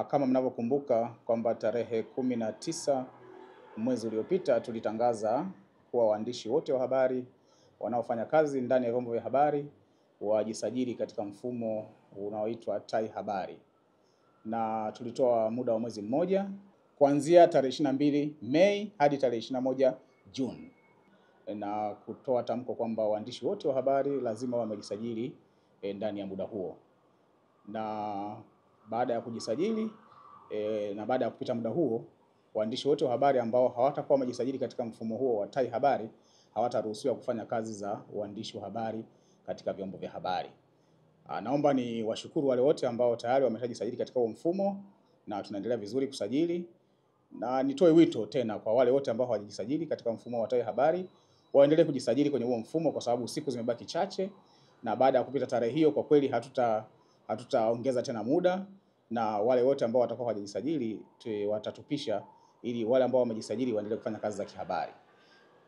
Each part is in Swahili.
Kama mnavyokumbuka kwamba tarehe 19 mwezi uliopita tulitangaza kuwa waandishi wote wa habari wanaofanya kazi ndani ya vyombo vya habari wajisajili katika mfumo unaoitwa Tai Habari, na tulitoa muda wa mwezi mmoja kuanzia tarehe 22 Mei hadi tarehe 21 Juni, na kutoa tamko kwamba waandishi wote wa habari lazima wamejisajili ndani ya muda huo. Na baada ya kujisajili na baada ya kupita muda huo, waandishi wote wa habari ambao hawatakuwa wamejisajili katika mfumo huo wa Tai Habari hawataruhusiwa kufanya kazi za uandishi wa habari katika vyombo vya habari. Naomba ni washukuru wale wote ambao tayari wameshajisajili katika huo mfumo na tunaendelea vizuri kusajili, na nitoe wito tena kwa wale wote ambao hawajisajili katika mfumo wa Tai Habari waendelee kujisajili kwenye huo mfumo, kwa sababu siku zimebaki chache, na baada ya kupita tarehe hiyo kwa kweli hatutaongeza tena muda, na wale wote ambao watakuwa hawajisajili watatupisha ili wale ambao wamejisajili waendelee kufanya kazi za kihabari.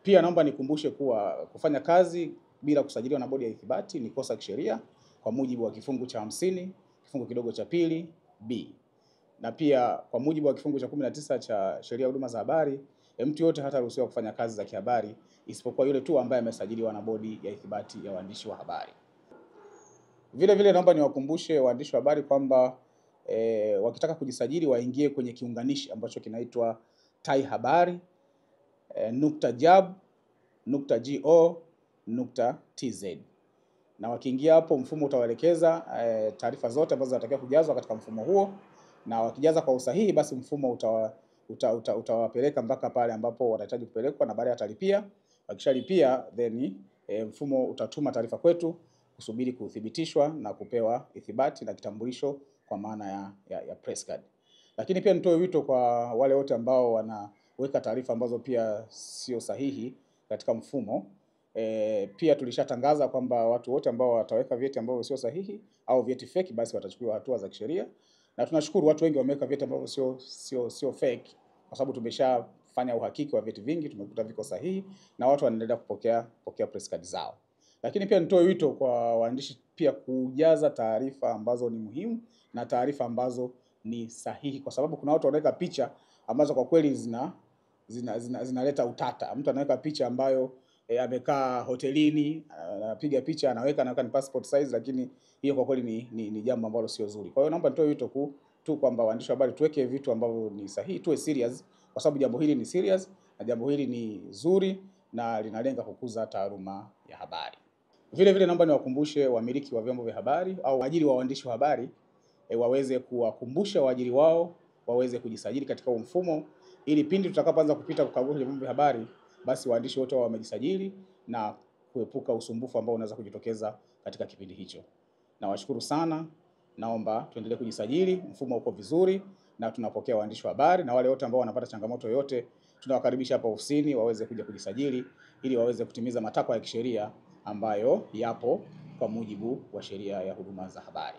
Pia naomba nikumbushe kuwa kufanya kazi bila kusajiliwa na Bodi ya Ithibati ni kosa kisheria kwa mujibu wa kifungu cha 50 kifungu kidogo cha pili B, na pia kwa mujibu wa kifungu cha 19 cha Sheria ya Huduma za Habari, mtu yote hataruhusiwa kufanya kazi za kihabari isipokuwa yule tu ambaye amesajiliwa na Bodi ya Ithibati ya Waandishi wa Habari. Vile naomba niwakumbushe waandishi wa habari kwamba wakitaka kujisajili waingie kwenye kiunganishi ambacho kinaitwa taihabari.jab.go.tz, na wakiingia hapo mfumo utawaelekeza taarifa zote ambazo zinatakiwa kujazwa katika mfumo huo, na wakijaza kwa usahihi basi mfumo utawapeleka mpaka pale ambapo watahitaji kupelekwa, na baadaye watalipia. Wakishalipia then mfumo utatuma taarifa kwetu kusubiri kuthibitishwa na kupewa ithibati na kitambulisho kwa maana ya press card. Lakini pia nitoe wito kwa wale wote ambao wanaweka taarifa ambazo pia sio sahihi katika mfumo. Pia tulishatangaza kwamba watu wote ambao wataweka vyeti ambavyo sio sahihi au vyeti fake basi watachukuliwa hatua za kisheria, na tunashukuru watu wengi wameweka vyeti ambavyo sio fake, kwa sababu tumeshafanya uhakiki wa vyeti vingi, tumekuta viko sahihi na watu wanaendelea kupokea press card zao. Lakini pia nitoe wito kwa waandishi pia kujaza taarifa ambazo ni muhimu na taarifa ambazo ni sahihi, kwa sababu kuna watu wanaweka picha ambazo kwa kweli zinaleta utata. Mtu anaweka picha ambayo amekaa hotelini, anapiga picha anaweka ni passport size, lakini hiyo kwa kweli ni jambo ambalo sio zuri. Kwa hiyo naomba nitoe wito tu kwamba waandishi wa habari tuweke vitu ambavyo ni sahihi, tuwe serious, kwa sababu jambo hili ni serious na jambo hili ni zuri na linalenga kukuza taaluma ya habari. Vile naomba niwakumbushe wamiliki wa vyombo vya habari au waajiri wa waandishi wa habari waweze kuwakumbusha waajiri wao waweze kujisajili katika huo mfumo, ili pindi tutakapoanza kupita kukagua kwenye vyombo vya habari basi waandishi wote wao wamejisajili na kuepuka usumbufu ambao unaweza kujitokeza katika kipindi hicho. Nawashukuru sana, naomba tuendelee kujisajili, mfumo uko vizuri na tunapokea waandishi wa habari, na wale wote ambao wanapata changamoto yoyote tunawakaribisha hapa ofisini waweze kuja kujisajili ili waweze kutimiza matakwa ya kisheria ambayo yapo kwa mujibu wa Sheria ya Huduma za Habari.